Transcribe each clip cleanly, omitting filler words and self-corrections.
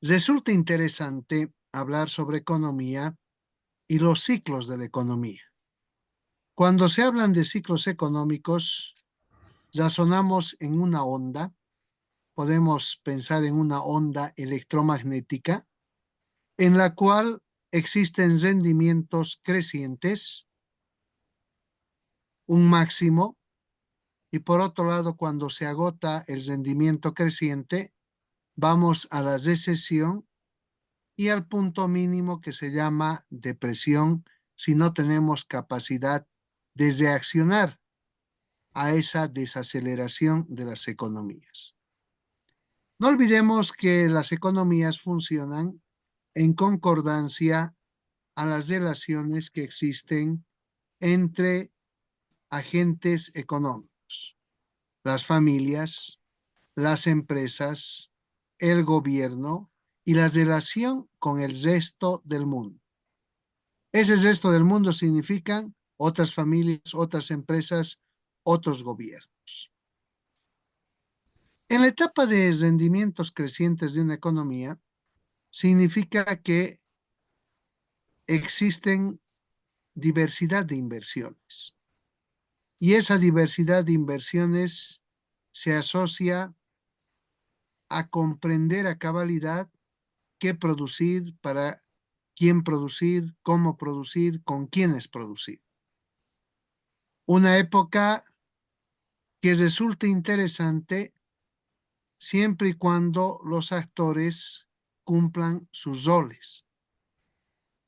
Resulta interesante hablar sobre economía y los ciclos de la economía. Cuando se hablan de ciclos económicos, razonamos en una onda, podemos pensar en una onda electromagnética en la cual existen rendimientos crecientes, un máximo, y por otro lado, cuando se agota el rendimiento creciente, vamos a la recesión y al punto mínimo que se llama depresión si no tenemos capacidad de reaccionar a esa desaceleración de las economías. No olvidemos que las economías funcionan en concordancia a las relaciones que existen entre agentes económicos, las familias, las empresas, el gobierno y la relación con el resto del mundo. Ese resto del mundo significan otras familias, otras empresas, otros gobiernos. En la etapa de rendimientos crecientes de una economía, significa que existen diversidad de inversiones. Y esa diversidad de inversiones se asocia a comprender a cabalidad qué producir, para quién producir, cómo producir, con quiénes producir. Una época que resulta interesante siempre y cuando los actores cumplan sus roles.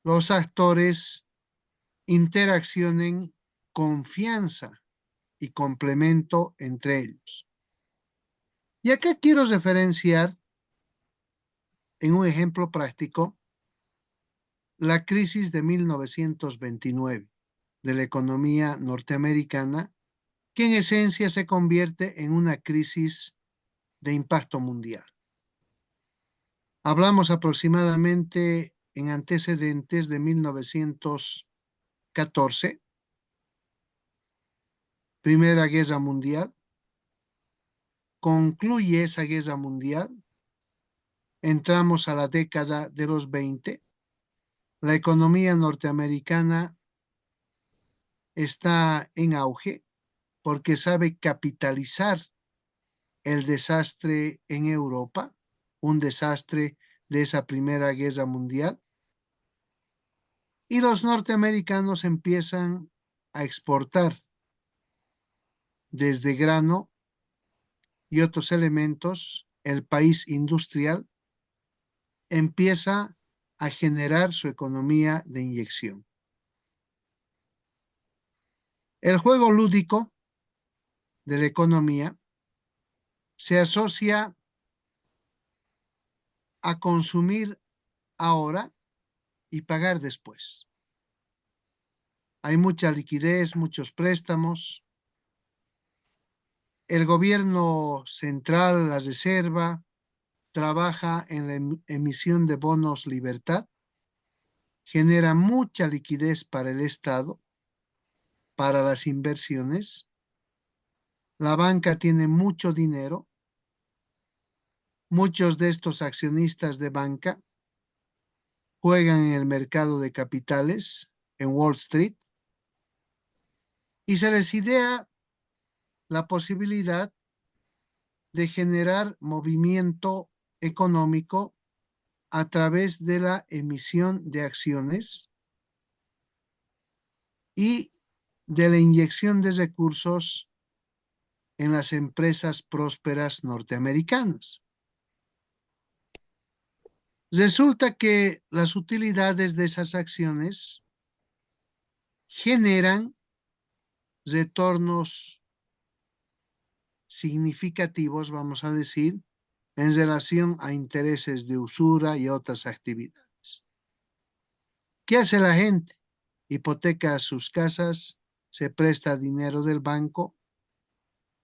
Los actores interaccionen confianza y complemento entre ellos. Y acá quiero referenciar en un ejemplo práctico la crisis de 1929 de la economía norteamericana, que en esencia se convierte en una crisis de impacto mundial. Hablamos aproximadamente en antecedentes de 1914, Primera Guerra Mundial, concluye esa guerra mundial, entramos a la década de los 20, la economía norteamericana está en auge porque sabe capitalizar el desastre en Europa, un desastre de esa Primera Guerra Mundial, y los norteamericanos empiezan a exportar desde grano y otros elementos. El país industrial empieza a generar su economía de inyección. El juego lúdico de la economía se asocia a consumir ahora y pagar después. Hay mucha liquidez, muchos préstamos. El gobierno central, la reserva, trabaja en la emisión de bonos libertad, genera mucha liquidez para el Estado, para las inversiones. La banca tiene mucho dinero. Muchos de estos accionistas de banca juegan en el mercado de capitales, en Wall Street, y se les idea la posibilidad de generar movimiento económico a través de la emisión de acciones y de la inyección de recursos en las empresas prósperas norteamericanas. Resulta que las utilidades de esas acciones generan retornos significativos, vamos a decir, en relación a intereses de usura y otras actividades. ¿Qué hace la gente? Hipoteca sus casas, se presta dinero del banco,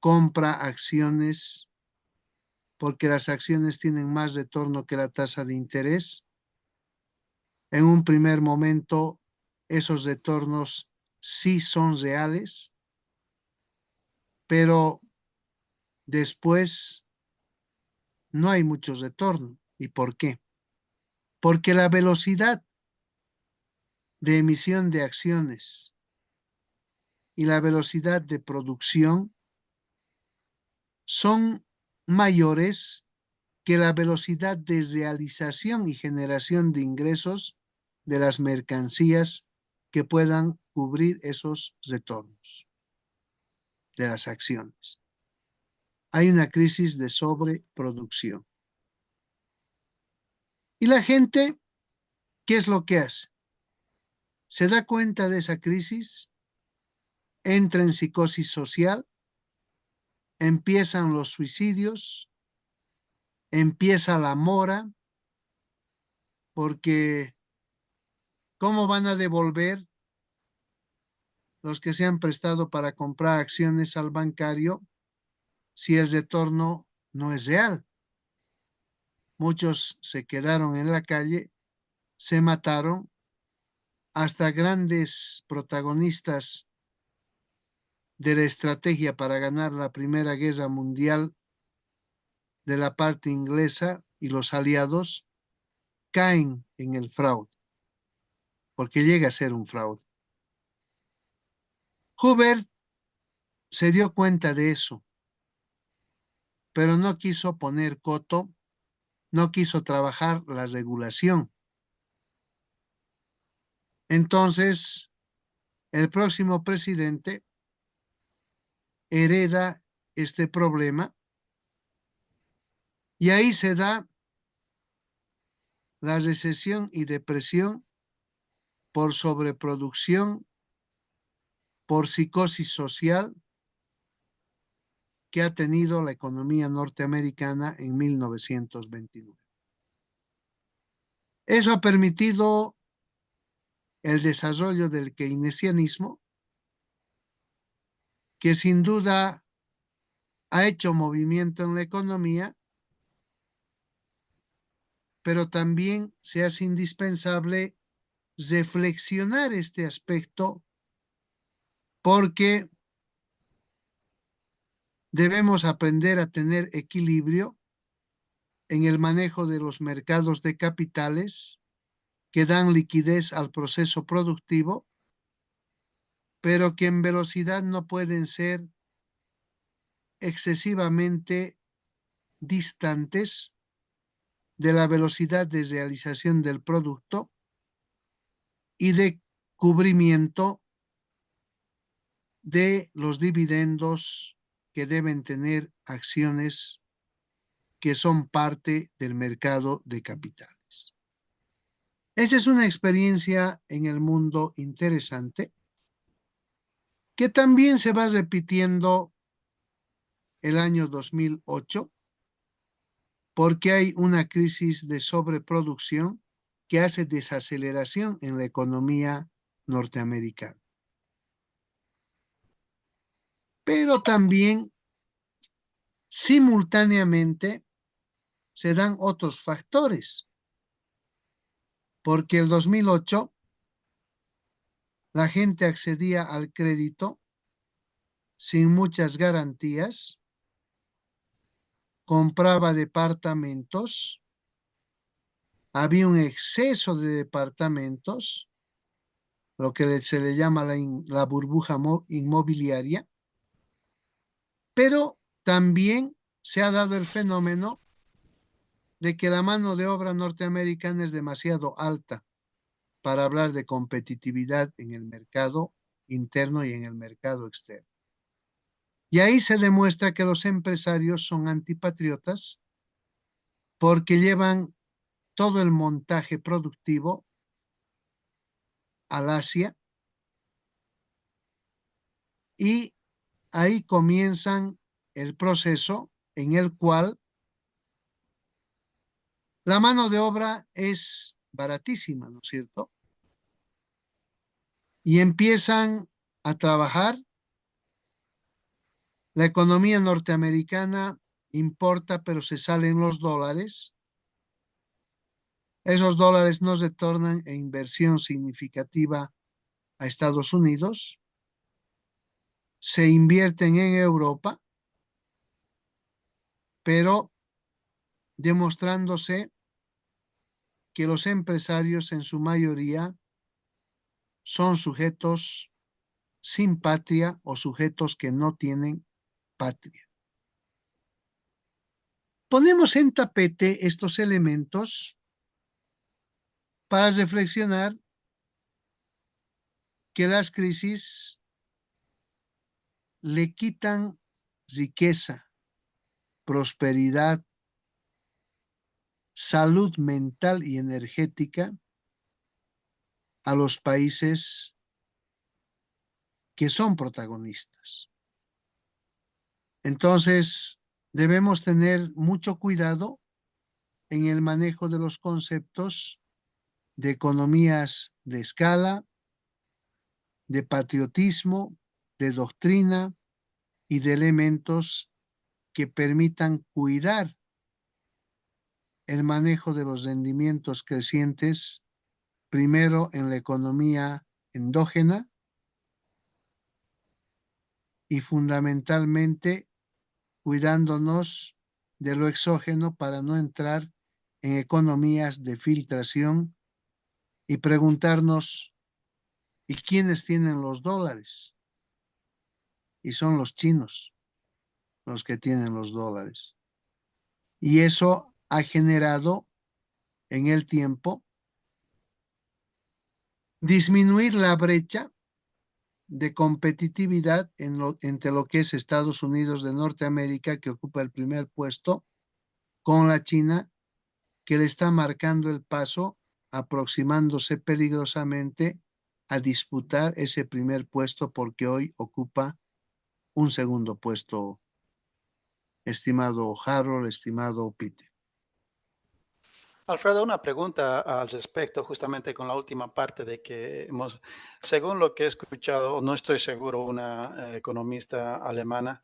compra acciones, porque las acciones tienen más retorno que la tasa de interés. En un primer momento, esos retornos sí son reales, pero después no hay mucho retorno. ¿Y por qué? porque la velocidad de emisión de acciones y la velocidad de producción son mayores que la velocidad de realización y generación de ingresos de las mercancías que puedan cubrir esos retornos de las acciones. Hay una crisis de sobreproducción. Y la gente, ¿qué es lo que hace? Se da cuenta de esa crisis, entra en psicosis social, empiezan los suicidios, empieza la mora, porque ¿cómo van a devolver los que se han prestado para comprar acciones al bancario si el retorno no es real? Muchos se quedaron en la calle, se mataron, hasta grandes protagonistas de la estrategia para ganar la Primera Guerra Mundial de la parte inglesa y los aliados caen en el fraude, porque llega a ser un fraude. Hoover se dio cuenta de eso, pero no quiso poner coto, no quiso trabajar la regulación. Entonces, el próximo presidente hereda este problema y ahí se da la recesión y depresión por sobreproducción, por psicosis social que ha tenido la economía norteamericana en 1929. Eso ha permitido el desarrollo del keynesianismo, que sin duda ha hecho movimiento en la economía, pero también se hace indispensable reflexionar este aspecto porque debemos aprender a tener equilibrio en el manejo de los mercados de capitales que dan liquidez al proceso productivo, pero que en velocidad no pueden ser excesivamente distantes de la velocidad de realización del producto y de cubrimiento de los dividendos que deben tener acciones que son parte del mercado de capitales. Esa es una experiencia en el mundo interesante que también se va repitiendo el año 2008 porque hay una crisis de sobreproducción que hace desaceleración en la economía norteamericana. Pero también simultáneamente se dan otros factores, porque el 2008 la gente accedía al crédito sin muchas garantías, compraba departamentos, había un exceso de departamentos, lo que se le llama la burbuja inmobiliaria, pero también se ha dado el fenómeno de que la mano de obra norteamericana es demasiado alta para hablar de competitividad en el mercado interno y en el mercado externo. Y ahí se demuestra que los empresarios son antipatriotas porque llevan todo el montaje productivo al Asia y ahí comienzan el proceso en el cual la mano de obra es baratísima, ¿no es cierto? Y empiezan a trabajar. La economía norteamericana importa, pero se salen los dólares. Esos dólares no retornan en inversión significativa a Estados Unidos. Se invierten en Europa, pero demostrándose que los empresarios en su mayoría son sujetos sin patria o sujetos que no tienen patria. Ponemos en tapete estos elementos para reflexionar que las crisis le quitan riqueza, prosperidad, salud mental y energética a los países que son protagonistas. Entonces, debemos tener mucho cuidado en el manejo de los conceptos de economías de escala, de patriotismo, de doctrina y de elementos que permitan cuidar el manejo de los rendimientos crecientes, primero en la economía endógena y fundamentalmente cuidándonos de lo exógeno para no entrar en economías de filtración y preguntarnos, ¿y quiénes tienen los dólares? Y son los chinos los que tienen los dólares. Y eso ha generado en el tiempo disminuir la brecha de competitividad entre lo que es Estados Unidos de Norteamérica, que ocupa el primer puesto, con la China, que le está marcando el paso, aproximándose peligrosamente a disputar ese primer puesto porque hoy ocupa un segundo puesto, estimado Harold, estimado Peter. Alfredo, una pregunta al respecto, justamente con la última parte de que según lo que he escuchado, no estoy seguro, una economista alemana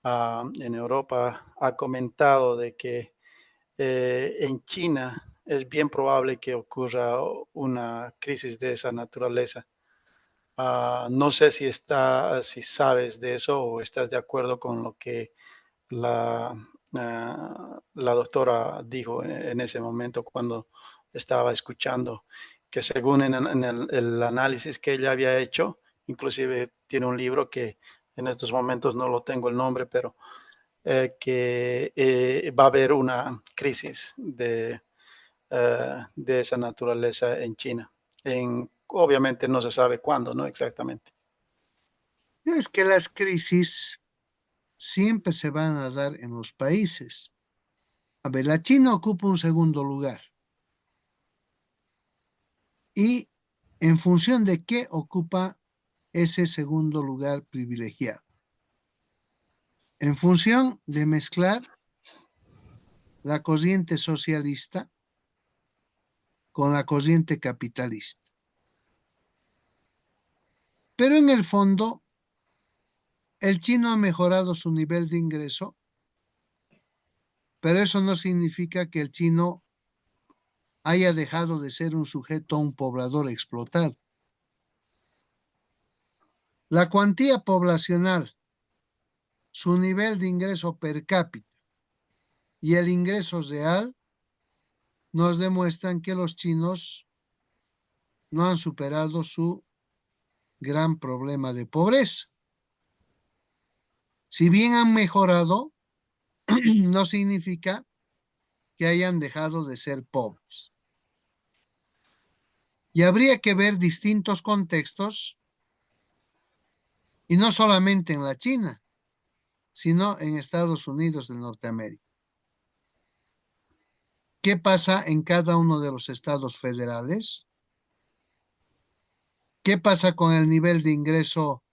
en Europa ha comentado de que en China es bien probable que ocurra una crisis de esa naturaleza. No sé si sabes de eso o estás de acuerdo con lo que la, la doctora dijo en ese momento cuando estaba escuchando, que según el análisis que ella había hecho, inclusive tiene un libro que en estos momentos no lo tengo el nombre, pero que va a haber una crisis de esa naturaleza en China. Obviamente no se sabe cuándo, ¿no? Exactamente. Es que las crisis siempre se van a dar en los países. A ver, la China ocupa un segundo lugar. ¿Y en función de qué ocupa ese segundo lugar privilegiado? En función de mezclar la corriente socialista con la corriente capitalista. Pero en el fondo, el chino ha mejorado su nivel de ingreso, pero eso no significa que el chino haya dejado de ser un sujeto, un poblador explotado. La cuantía poblacional, su nivel de ingreso per cápita y el ingreso real nos demuestran que los chinos no han superado su gran problema de pobreza. Si bien han mejorado, no significa que hayan dejado de ser pobres. Y habría que ver distintos contextos, y no solamente en la China, sino en Estados Unidos de Norteamérica. ¿Qué pasa en cada uno de los estados federales? ¿Qué pasa con el nivel de ingreso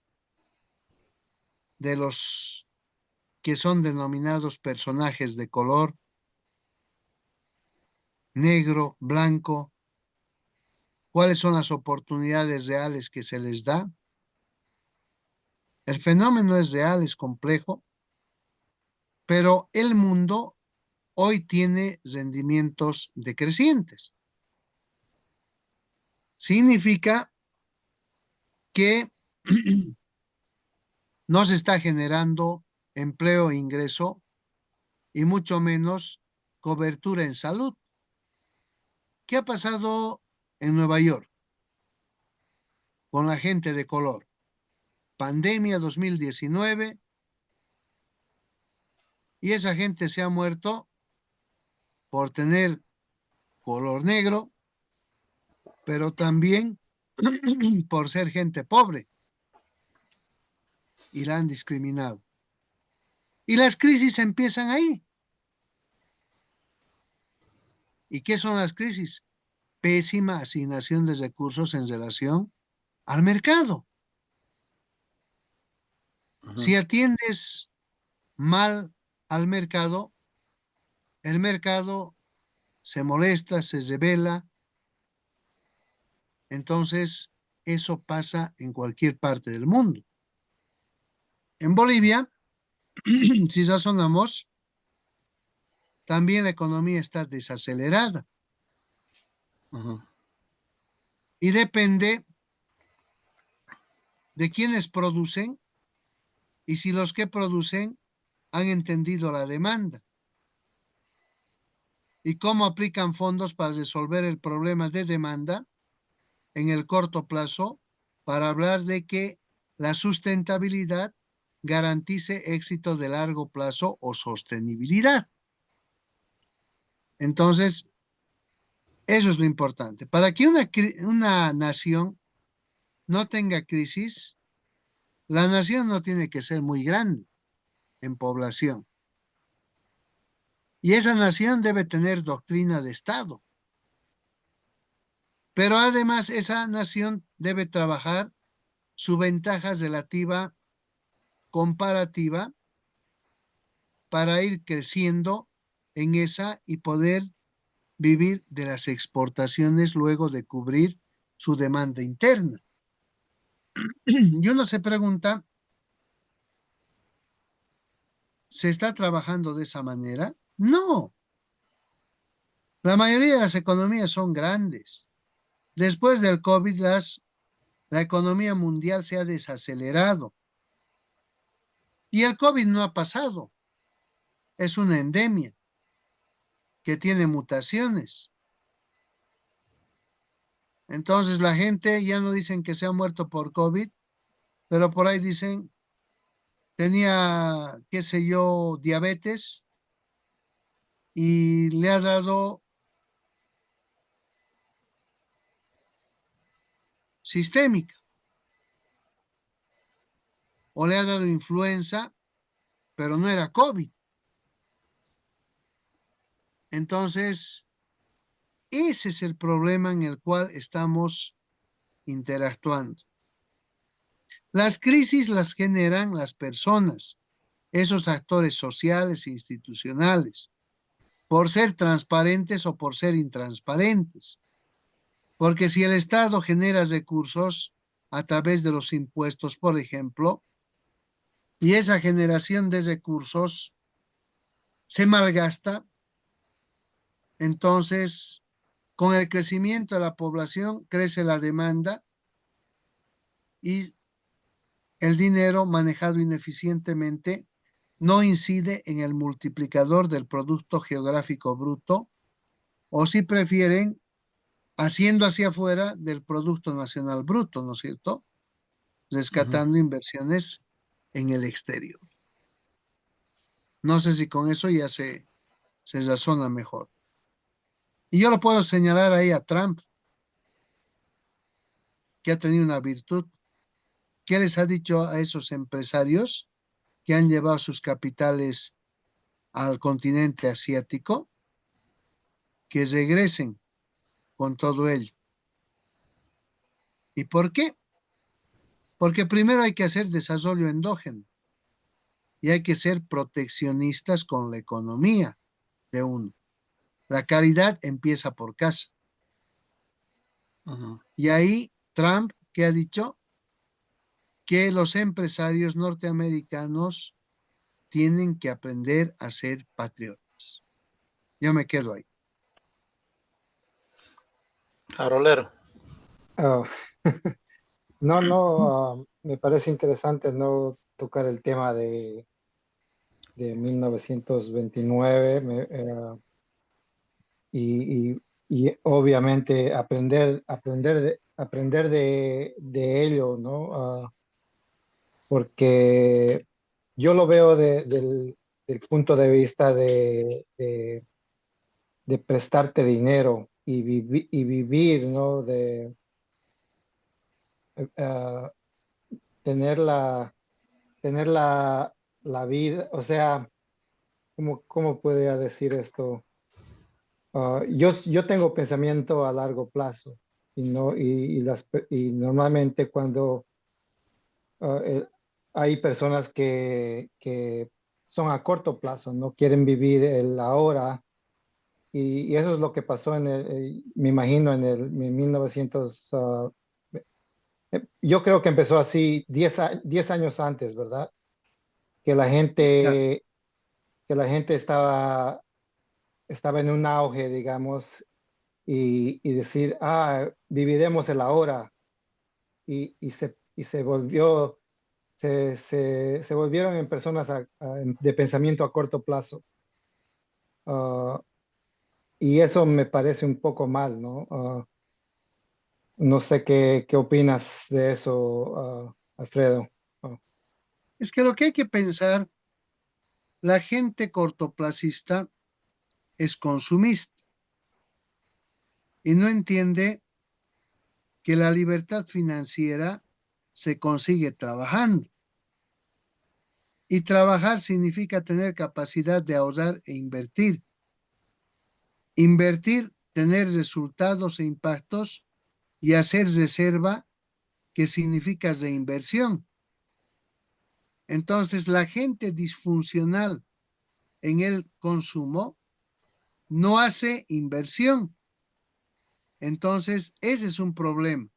de los que son denominados personajes de color negro, blanco? ¿Cuáles son las oportunidades reales que se les da? El fenómeno es real, es complejo, pero el mundo hoy tiene rendimientos decrecientes. Significa que no se está generando empleo e ingreso y mucho menos cobertura en salud. ¿Qué ha pasado en Nueva York con la gente de color? Pandemia 2019 y esa gente se ha muerto por tener color negro, pero también por ser gente pobre y la han discriminado. Y las crisis empiezan ahí. ¿Y qué son las crisis? Pésima asignación de recursos en relación al mercado. Si atiendes mal al mercado, el mercado se molesta, se revela. Entonces, eso pasa en cualquier parte del mundo. En Bolivia, si razonamos, también la economía está desacelerada y depende de quienes producen y si los que producen han entendido la demanda y cómo aplican fondos para resolver el problema de demanda en el corto plazo para hablar de que la sustentabilidad garantice éxito de largo plazo o sostenibilidad. Entonces, eso es lo importante. Para que una nación no tenga crisis, la nación no tiene que ser muy grande en población. Y esa nación debe tener doctrina de Estado. Pero además esa nación debe trabajar su ventaja relativa comparativa para ir creciendo en esa y poder vivir de las exportaciones luego de cubrir su demanda interna. Y uno se pregunta, ¿se está trabajando de esa manera? No, la mayoría de las economías son grandes. Después del COVID, la economía mundial se ha desacelerado y el COVID no ha pasado, es una endemia que tiene mutaciones. Entonces la gente ya no dicen que se ha muerto por COVID, pero por ahí dicen tenía, qué sé yo, diabetes y le ha dado sistémica o le ha dado influenza, pero no era COVID. Entonces, ese es el problema en el cual estamos interactuando. Las crisis las generan las personas, esos actores sociales e institucionales, por ser transparentes o por ser intransparentes. Porque si el Estado genera recursos a través de los impuestos, por ejemplo, y esa generación de recursos se malgasta, entonces con el crecimiento de la población crece la demanda y el dinero manejado ineficientemente no incide en el multiplicador del Producto Geográfico Bruto, o si prefieren, haciendo hacia afuera del Producto Nacional Bruto, ¿no es cierto? Rescatando inversiones en el exterior. No sé si con eso ya se razona mejor. Y yo lo puedo señalar ahí a Trump, que ha tenido una virtud. ¿Qué les ha dicho a esos empresarios que han llevado sus capitales al continente asiático? Que regresen con todo ello. ¿Y por qué? Porque primero hay que hacer desarrollo endógeno y hay que ser proteccionistas con la economía de uno. La caridad empieza por casa. Y ahí Trump, que ha dicho que los empresarios norteamericanos tienen que aprender a ser patriotas. Yo me quedo ahí. Arolero. Ah, no, me parece interesante no tocar el tema de 1929 y y obviamente aprender de ello, ¿no? Porque yo lo veo del punto de vista de prestarte dinero y vivir, ¿no? De ah, tener tener la vida, o sea, ¿cómo podría decir esto? Yo tengo pensamiento a largo plazo y, no, y normalmente cuando ah, eh, hay personas que son a corto plazo, no quieren vivir el ahora y eso es lo que pasó me imagino, en 1900. Yo creo que empezó así 10 años antes, ¿verdad? Que la Claro. gente, que la gente estaba en un auge, digamos, y decir, viviremos el ahora, y se volvió, se volvieron en personas de pensamiento a corto plazo. Ah, y eso me parece un poco mal, ¿no? No sé qué opinas de eso, Alfredo. Ah, Es que lo que hay que pensar, la gente cortoplacista es consumista y no entiende que la libertad financiera se consigue trabajando. Y trabajar significa tener capacidad de ahorrar e invertir. Invertir, tener resultados e impactos y hacer reserva, que significa reinversión. Entonces, la gente disfuncional en el consumo no hace inversión. Entonces, ese es un problema.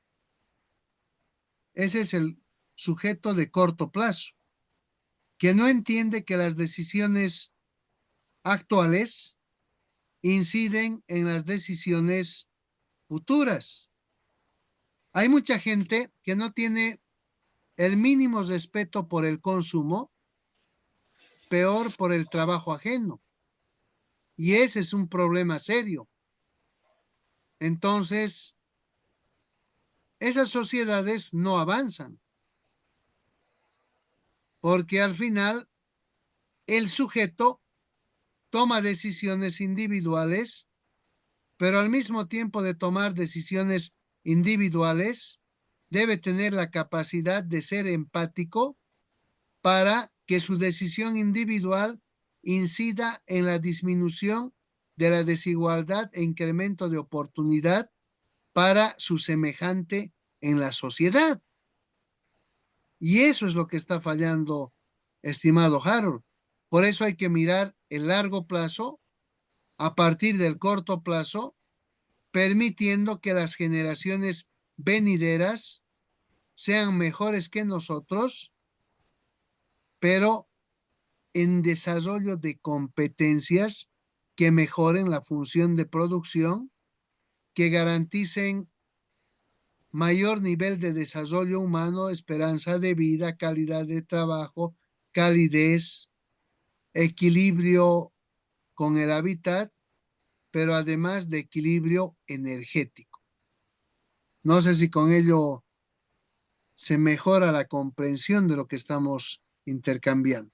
Ese es el sujeto de corto plazo, que no entiende que las decisiones actuales inciden en las decisiones futuras. Hay mucha gente que no tiene el mínimo respeto por el consumo, peor por el trabajo ajeno. Y ese es un problema serio. Entonces, esas sociedades no avanzan, porque al final el sujeto toma decisiones individuales, pero al mismo tiempo de tomar decisiones individuales, debe tener la capacidad de ser empático para que su decisión individual incida en la disminución de la desigualdad e incremento de oportunidad para su semejante en la sociedad. Y eso es lo que está fallando, estimado Harold. Por eso hay que mirar el largo plazo a partir del corto plazo, permitiendo que las generaciones venideras sean mejores que nosotros, pero en desarrollo de competencias que mejoren la función de producción, que garanticen mayor nivel de desarrollo humano, esperanza de vida, calidad de trabajo, calidez, equilibrio con el hábitat, pero además de equilibrio energético. No sé si con ello se mejora la comprensión de lo que estamos intercambiando.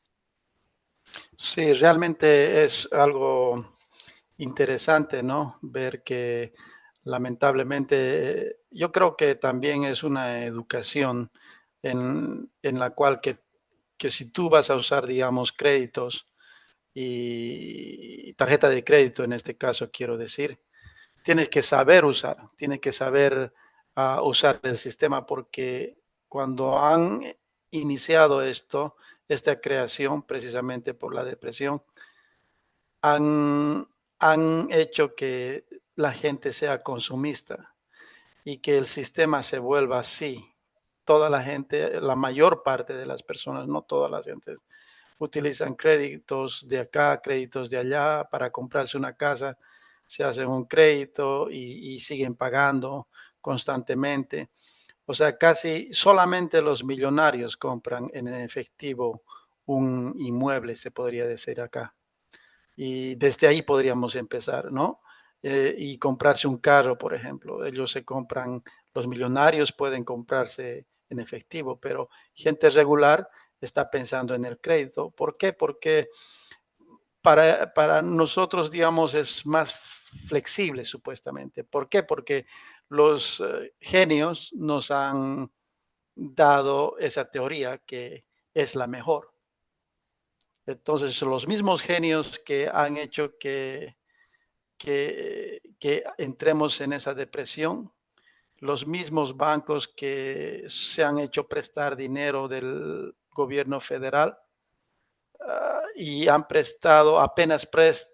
Sí, realmente es algo interesante, ¿no? Ver que lamentablemente yo creo que también es una educación en la cual que si tú vas a usar, digamos, créditos y tarjeta de crédito en este caso, quiero decir, tienes que saber usar, tienes que saber usar el sistema porque cuando han iniciado esto, esta creación precisamente por la depresión, han, han hecho que la gente sea consumista y que el sistema se vuelva así. Toda la gente, la mayor parte de las personas, no todas las gentes, utilizan créditos de acá, créditos de allá para comprarse una casa, se hacen un crédito y siguen pagando constantemente. O sea, casi solamente los millonarios compran en efectivo un inmueble, se podría decir acá. Y desde ahí podríamos empezar, ¿no? y comprarse un carro, por ejemplo. Ellos se compran, los millonarios pueden comprarse en efectivo, pero gente regular está pensando en el crédito. ¿Por qué? Porque para nosotros, digamos, es más flexible supuestamente. ¿Por qué? Porque los genios nos han dado esa teoría que es la mejor. Entonces, los mismos genios que han hecho que entremos en esa depresión, los mismos bancos que se han hecho prestar dinero del gobierno federal y han prestado, apenas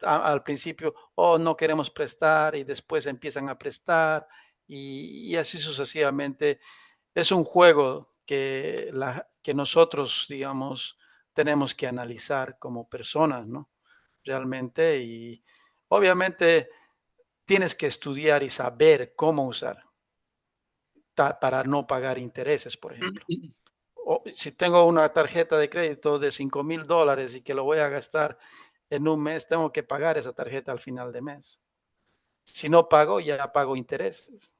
al principio, oh, no queremos prestar y después empiezan a prestar y así sucesivamente. Es un juego que nosotros, digamos, tenemos que analizar como personas, ¿no? Realmente y obviamente tienes que estudiar y saber cómo usar para no pagar intereses, por ejemplo. O si tengo una tarjeta de crédito de $5,000 y que lo voy a gastar en un mes, tengo que pagar esa tarjeta al final de mes. Si no pago, ya pago intereses.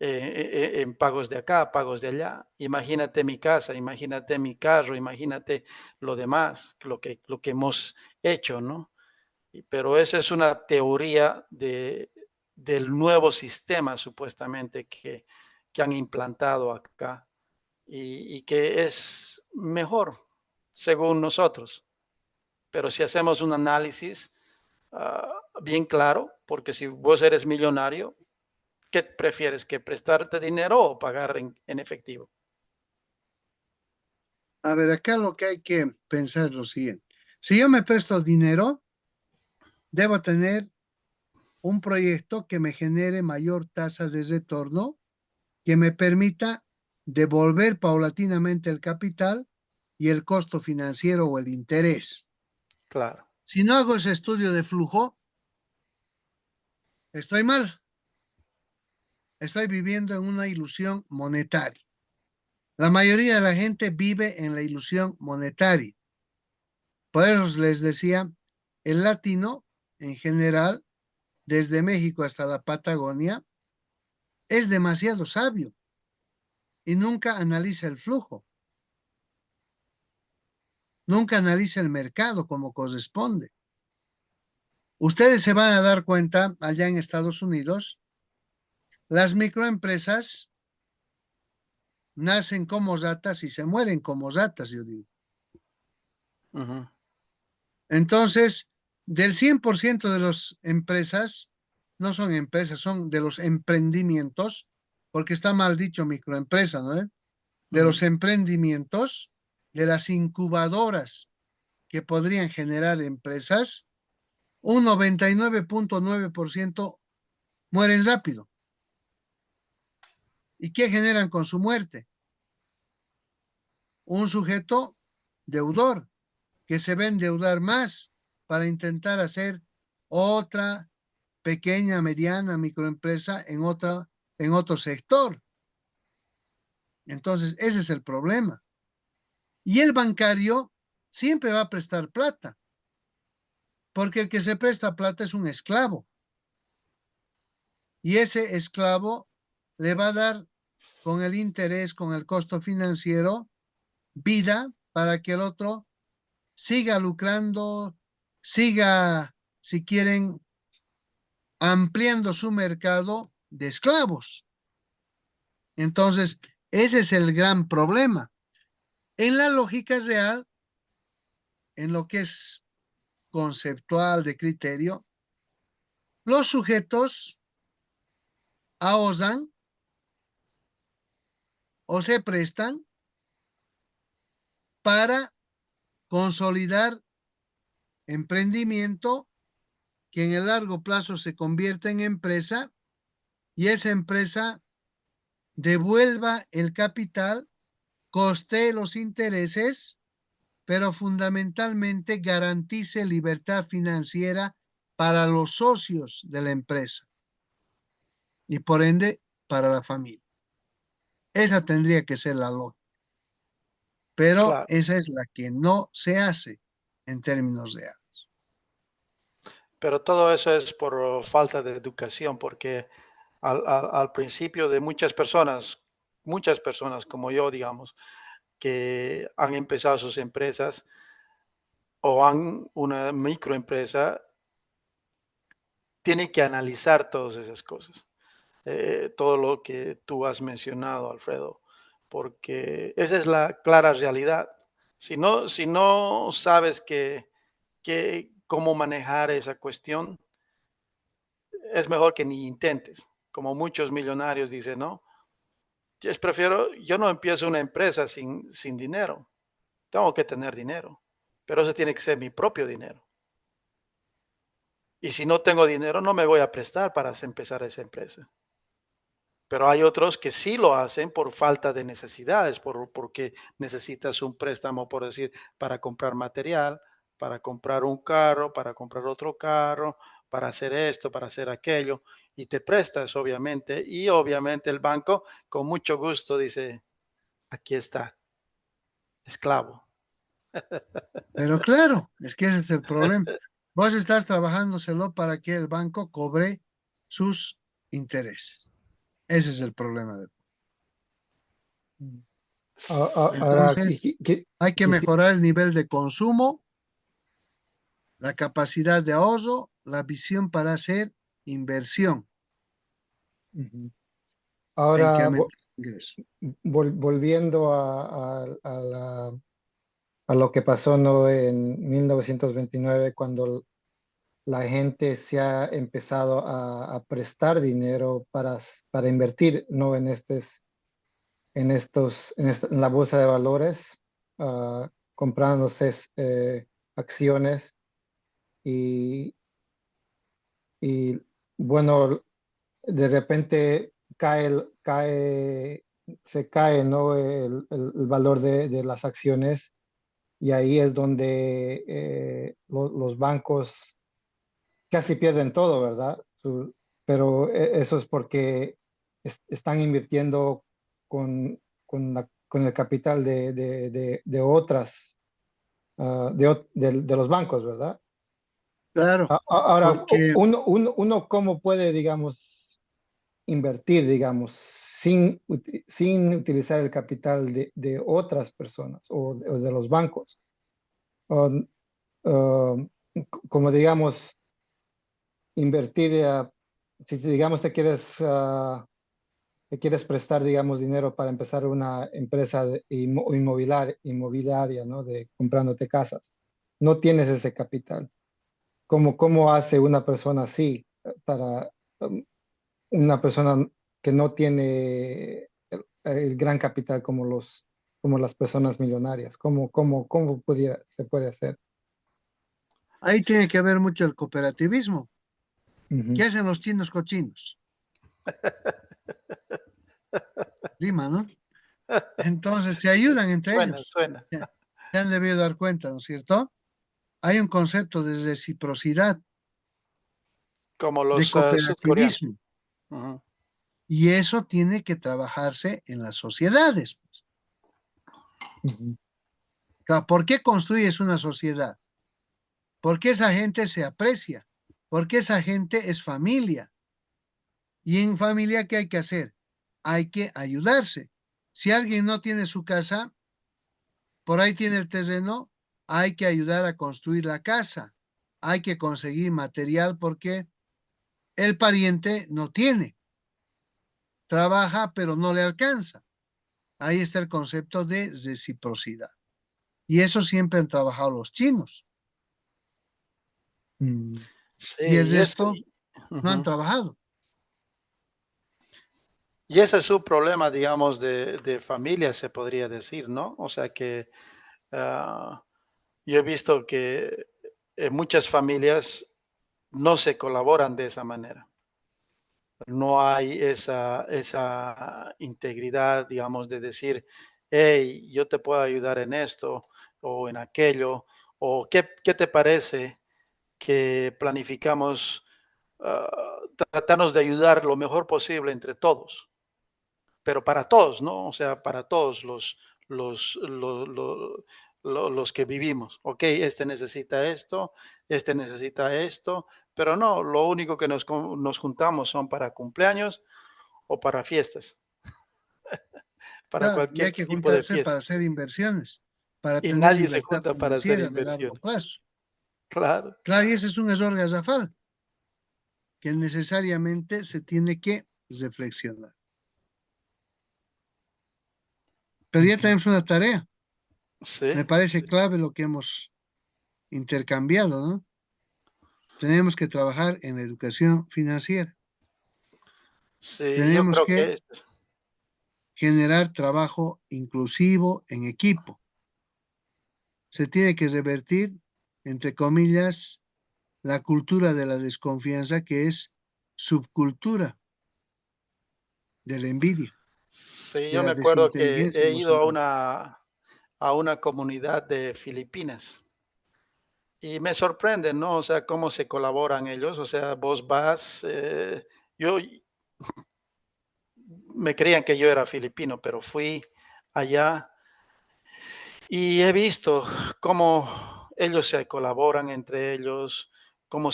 En pagos de acá, pagos de allá. Imagínate mi casa, imagínate mi carro, imagínate lo demás, lo que hemos hecho, ¿no? Pero esa es una teoría del nuevo sistema supuestamente que han implantado acá y que es mejor según nosotros. Pero si hacemos un análisis bien claro, porque si vos eres millonario, ¿qué prefieres? ¿Que prestarte dinero o pagar en efectivo? A ver, acá lo que hay que pensar es lo siguiente. Si yo me presto dinero, debo tener un proyecto que me genere mayor tasa de retorno, que me permita devolver paulatinamente el capital y el costo financiero o el interés. Claro. Si no hago ese estudio de flujo, estoy mal. Estoy viviendo en una ilusión monetaria. La mayoría de la gente vive en la ilusión monetaria. Por eso les decía, el latino en general, desde México hasta la Patagonia, es demasiado sabio y nunca analiza el flujo, nunca analiza el mercado como corresponde. Ustedes se van a dar cuenta allá en Estados Unidos, las microempresas nacen como ratas y se mueren como ratas, yo digo. Uh-huh. Entonces, del 100% de las empresas, no son empresas, son de los emprendimientos, porque está mal dicho microempresa, ¿no? De los emprendimientos, de las incubadoras que podrían generar empresas, un 99.9% mueren rápido. ¿Y qué generan con su muerte? Un sujeto deudor que se va a endeudar más para intentar hacer otra pequeña, mediana, microempresa en otro sector. Entonces, ese es el problema. Y el bancario siempre va a prestar plata, porque el que se presta plata es un esclavo. Y ese esclavo le va a dar con el interés, con el costo financiero, vida para que el otro siga lucrando, siga, si quieren, ampliando su mercado de esclavos. Entonces, ese es el gran problema. En la lógica real, en lo que es conceptual de criterio, los sujetos ahorran o se prestan para consolidar emprendimiento que en el largo plazo se convierta en empresa y esa empresa devuelva el capital, costee los intereses, pero fundamentalmente garantice libertad financiera para los socios de la empresa y por ende para la familia. Esa tendría que ser la lógica, pero Claro. esa es la que no se hace en términos reales. Pero todo eso es por falta de educación, porque al principio de muchas personas como yo, digamos, que han empezado sus empresas o han una microempresa, tienen que analizar todas esas cosas, todo lo que tú has mencionado, Alfredo, porque esa es la clara realidad. Si no sabes cómo manejar esa cuestión, es mejor que ni intentes. Como muchos millonarios dicen, no, yo no empiezo una empresa sin dinero. Tengo que tener dinero, pero eso tiene que ser mi propio dinero. Y si no tengo dinero, no me voy a prestar para empezar esa empresa. Pero hay otros que sí lo hacen por falta de necesidades, porque necesitas un préstamo, por decir, para comprar material, para comprar un carro, para comprar otro carro, para hacer esto, para hacer aquello, y te prestas, obviamente, y obviamente el banco con mucho gusto dice, aquí está, esclavo. Pero claro, es que ese es el problema. Vos estás trabajándoselo para que el banco cobre sus intereses. Ese es el problema. Ahora, Entonces, hay que mejorar el nivel de consumo, la capacidad de ahorro, la visión para hacer inversión ujú. e Ahora, incrementar el ingreso. volviendo a lo que pasó, ¿no? En 1929, cuando la gente se ha empezado a prestar dinero para invertir, ¿no? En la bolsa de valores, comprándose acciones y, y, bueno, de repente se cae, ¿no? El valor de las acciones, y ahí es donde los bancos casi pierden todo, ¿verdad? Pero eso es porque están invirtiendo con el capital de otras, de los bancos, ¿verdad? Claro, Ahora, porque, uno cómo puede, digamos, invertir, digamos, sin utilizar el capital de otras personas o de los bancos. O, uh, como digamos, invertir, si digamos te quieres prestar, digamos, dinero para empezar una empresa inmobiliaria, ¿no? De comprándote casas. No tienes ese capital. ¿Cómo hace una persona así para una persona que no tiene el gran capital como las personas millonarias? ¿Cómo se puede hacer? ahí tiene que ver mucho el cooperativismo. ¿Qué Ujú, hacen los chinos cochinos? Lima, ¿no? Entonces se ayudan entre Suena, ellos. suena. Se han debido dar cuenta, ¿no es cierto? Hay un concepto de reciprocidad, Como de los sudcoreanos. cooperativismo, Ujú. y eso tiene que trabajarse en las sociedades. ujú, Claro, ¿por qué construyes una sociedad? Porque esa gente se aprecia, porque esa gente es familia. Y en familia, ¿qué hay que hacer? Hay que ayudarse. Si alguien no tiene su casa, por ahí tiene el terreno, hay que ayudar a construir la casa. Hay que conseguir material porque el pariente no tiene. Trabaja, pero no le alcanza. Ahí está el concepto de reciprocidad. Y eso siempre han trabajado los chinos. mm, Sí, Y el y eso, resto no han ujú. trabajado. Y ese es su problema, digamos, de familia, se podría decir, ¿no? O sea que ah, yo he visto que en muchas familias no se colaboran de esa manera. No hay esa integridad, digamos, de decir, hey, yo te puedo ayudar en esto o en aquello, o qué te parece que planificamos, tratarnos de ayudar lo mejor posible entre todos, pero para todos, ¿no? O sea, para todos los, los que vivimos. Ok, este necesita esto, pero no, lo único que nos juntamos son para cumpleaños o para fiestas, para Claro, y hay cualquier que tipo de juntarse para fiesta. hacer inversiones, para Y tener nadie se libertad junta para hacer financiera de largo inversión. plazo. Claro. Claro, y ese es un error garrafal que necesariamente se tiene que reflexionar. Pero ya Ujú. tenemos una tarea. Sí, Me parece clave lo que hemos intercambiado, ¿no? Tenemos que trabajar en la educación financiera. sí, yo Tenemos creo que que generar trabajo inclusivo en equipo. Se tiene que revertir, entre comillas, la cultura de la desconfianza, que es subcultura de la envidia, sí, de yo la me acuerdo que desinteligencia he ido emocional. a una comunidad de Filipinas y me sorprende, ¿no? O sea, cómo se colaboran ellos. O sea, vos vas, yo me creían que yo era filipino, pero fui allá y he visto cómo ellos se colaboran entre ellos, cómo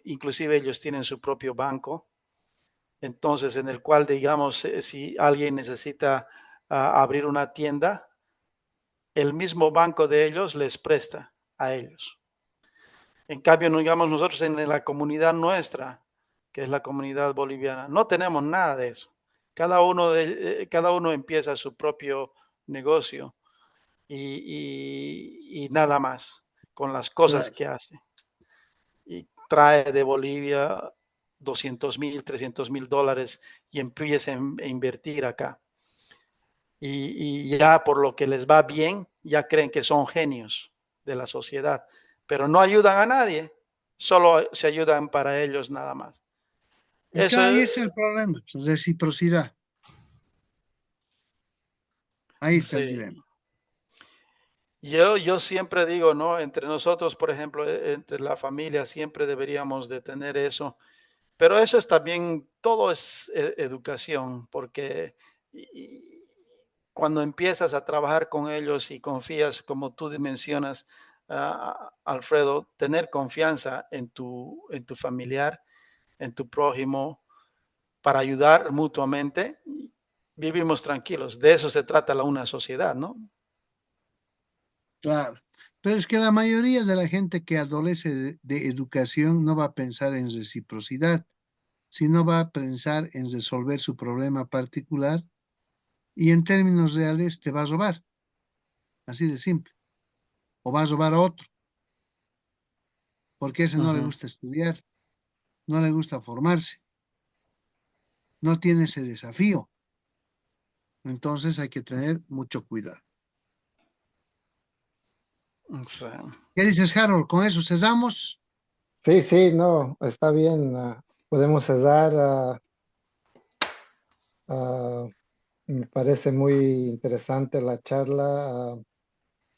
inclusive ellos tienen su propio banco. Entonces, en el cual, digamos, si alguien necesita abrir una tienda, el mismo banco de ellos les presta a ellos. En cambio, no, digamos, nosotros en la comunidad nuestra, que es la comunidad boliviana, no tenemos nada de eso. Cada uno empieza su propio negocio y nada más con las cosas Claro. que hace. Y trae de Bolivia 200,000, 300,000 dólares y empieza a invertir acá. Y ya por lo que les va bien, ya creen que son genios de la sociedad, pero no ayudan a nadie, solo se ayudan para ellos nada más. Y Eso claro, y ese es el problema, pues, reciprocidad. Ahí está el sí. dilema. Yo siempre digo, ¿no? Entre nosotros, por ejemplo, entre la familia, siempre deberíamos de tener eso. Pero eso es también, todo es educación, porque y cuando empiezas a trabajar con ellos y confías, como tú mencionas, Alfredo, tener confianza en tu familiar, en tu prójimo, para ayudar mutuamente, vivimos tranquilos. De eso se trata una sociedad, ¿no? Claro. Pero es que la mayoría de la gente que adolece de educación no va a pensar en reciprocidad, sino va a pensar en resolver su problema particular y en términos reales te va a robar, así de simple, o va a robar a otro, porque a ese no le Ujú. gusta estudiar, no le gusta formarse, no tiene ese desafío. Entonces hay que tener mucho cuidado. Sí. ¿Qué dices, Harold? Con eso cesamos. Sí, sí, no, está bien. Podemos cerrar. Ah, Me parece muy interesante la charla.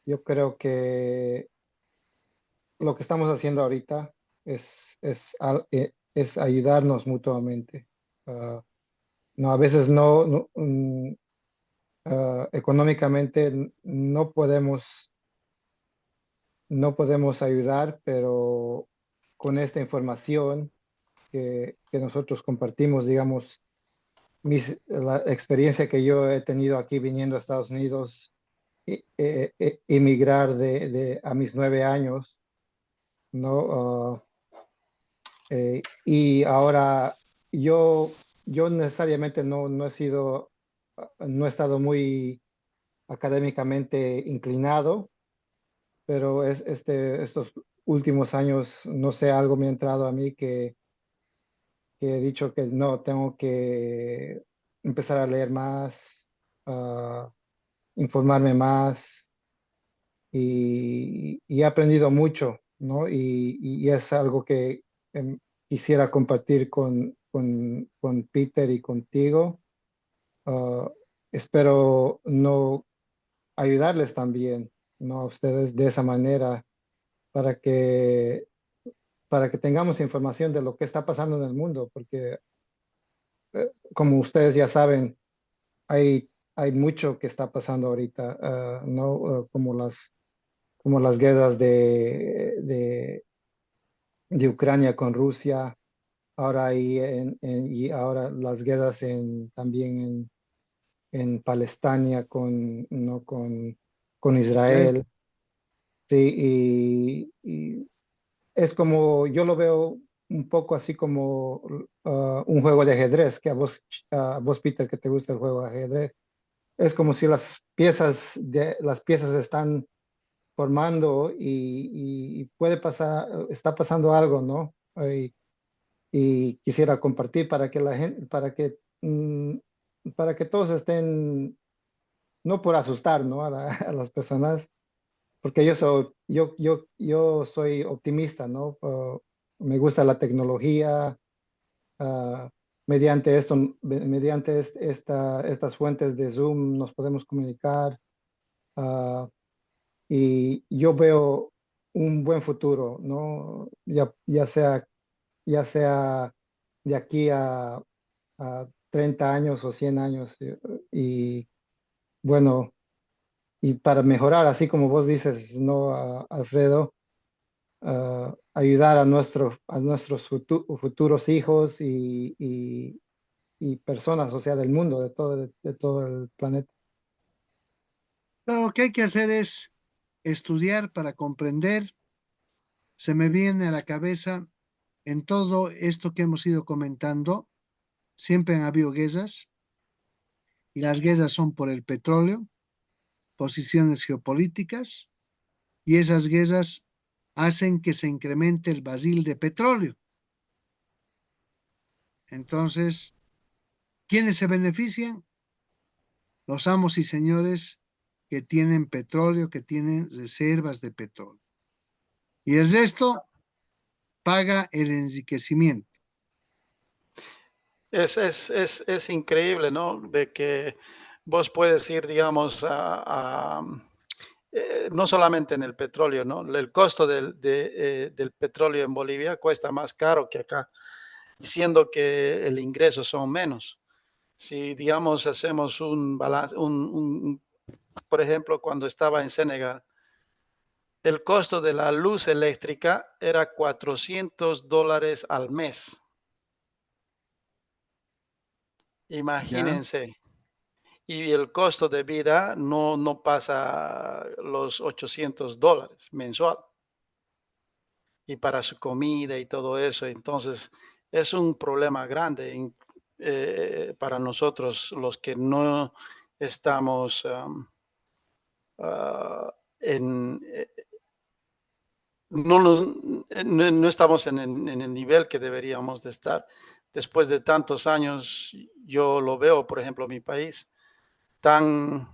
Yo creo que lo que estamos haciendo ahorita es ayudarnos mutuamente. Ah, no, a veces económicamente no podemos ayudar, pero con esta información que nosotros compartimos, digamos, la experiencia que yo he tenido aquí viniendo a Estados Unidos, emigrar a mis 9 años, ¿no? Y ahora yo necesariamente no he estado muy académicamente inclinado, pero estos últimos años, no sé, algo me ha entrado a mí que he dicho que no, tengo que empezar a leer más, a informarme más y he aprendido mucho, ¿no? Y es algo que quisiera compartir con Peter y contigo. Ah, Espero no ayudarles también, ¿no? A ustedes de esa manera para que, para que tengamos información de lo que está pasando en el mundo, porque como ustedes ya saben, hay hay mucho que está pasando ahorita, ¿no? Como las guerras de Ucrania con Rusia, ahora y ahora las guerras también en Palestina ¿no? con Sí. Israel. Sí, y es como, yo lo veo un poco así como un juego de ajedrez, que a vos, Peter, que te gusta el juego de ajedrez, es como si las piezas están formando y puede pasar, está pasando algo, ¿no? Y quisiera compartir para que la gente, para que todos estén, no por asustar, ¿no? A las personas, porque yo soy optimista, ¿no? Me gusta la tecnología, ah, mediante estas fuentes de Zoom nos podemos comunicar, ah, y yo veo un buen futuro, ¿no? Ya sea de aquí a 30 años o 100 años, y bueno, y para mejorar, así como vos dices, ¿no, Alfredo? Ayudar a nuestros futuros hijos y personas, o sea, del mundo, de todo el planeta. Lo que hay que hacer es estudiar para comprender. Se me viene a la cabeza en todo esto que hemos ido comentando, siempre han habido guerras y las guerras son por el petróleo, posiciones geopolíticas y esas guerras hacen que se incremente el barril de petróleo. Entonces, ¿quiénes se benefician? Los amos y señores que tienen petróleo, que tienen reservas de petróleo. Y el resto paga el enriquecimiento. Es increíble, ¿no? De que vos puedes ir, digamos, no solamente en el petróleo, ¿no? El costo del petróleo en Bolivia cuesta más caro que acá, siendo que el ingreso son menos. Si, digamos, hacemos un balance, por ejemplo, cuando estaba en Senegal, el costo de la luz eléctrica era $400 al mes. ¿Ya? Imagínense. Y el costo de vida no pasa los $800 mensual. Y para su comida y todo eso. Entonces, es un problema grande para nosotros los que no estamos ah, en, no estamos en el nivel que deberíamos de estar. Después de tantos años, yo lo veo, por ejemplo, mi país, tan,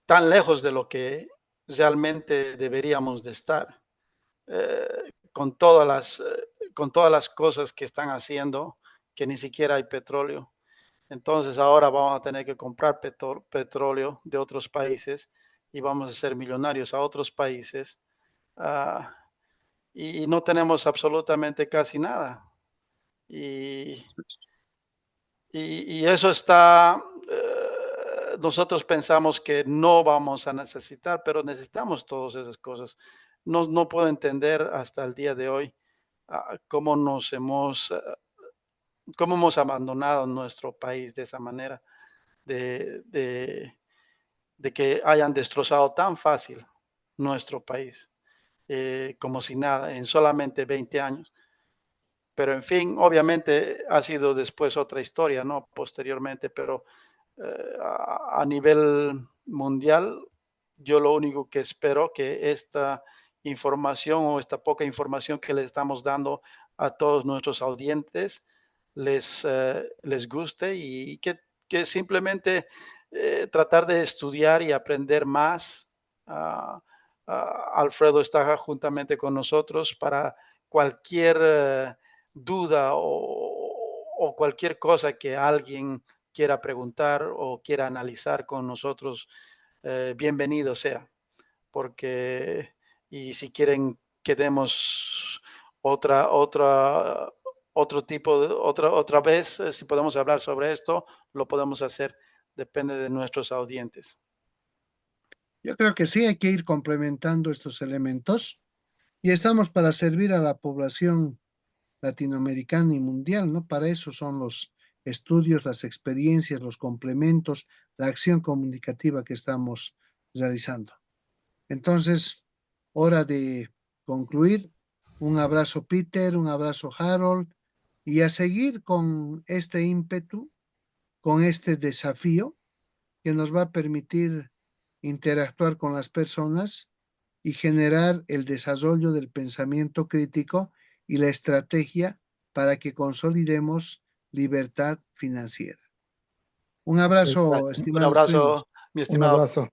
tan lejos de lo que realmente deberíamos de estar, con todas las cosas que están haciendo, que ni siquiera hay petróleo. Entonces ahora vamos a tener que comprar petróleo de otros países y vamos a ser millonarios a otros países. ah, y no tenemos absolutamente casi nada. Y, y eso está, nosotros pensamos que no vamos a necesitar, pero necesitamos todas esas cosas. No puedo entender hasta el día de hoy cómo cómo hemos abandonado nuestro país de esa manera, de, de, de que hayan destrozado tan fácil nuestro país, como si nada, en solamente 20 años. Pero en fin, obviamente ha sido después otra historia, ¿no? Posteriormente, pero a nivel mundial, yo lo único que espero que esta información o esta poca información que le estamos dando a todos nuestros audientes les guste y que simplemente tratar de estudiar y aprender más. Ah, Alfredo está juntamente con nosotros para cualquier duda o cualquier cosa que alguien quiera preguntar o quiera analizar con nosotros, bienvenido sea, porque y si quieren que demos otra, otra, otro tipo de, otra vez, si podemos hablar sobre esto, lo podemos hacer depende de nuestros audientes. Yo creo que sí hay que ir complementando estos elementos y estamos para servir a la población latinoamericana y mundial, ¿no? Para eso son los estudios, las experiencias, los complementos, la acción comunicativa que estamos realizando. Entonces, hora de concluir. Un abrazo, Peter, un abrazo, Harold, y a seguir con este ímpetu, con este desafío que nos va a permitir interactuar con las personas y generar el desarrollo del pensamiento crítico y la estrategia para que consolidemos libertad financiera. Un abrazo, Ok. Un estimados primos. abrazo, mi estimado.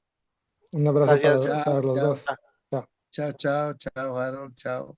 Un abrazo Gracias. para los Chao, dos. Chao. chao, chao, chao, Harold, chao.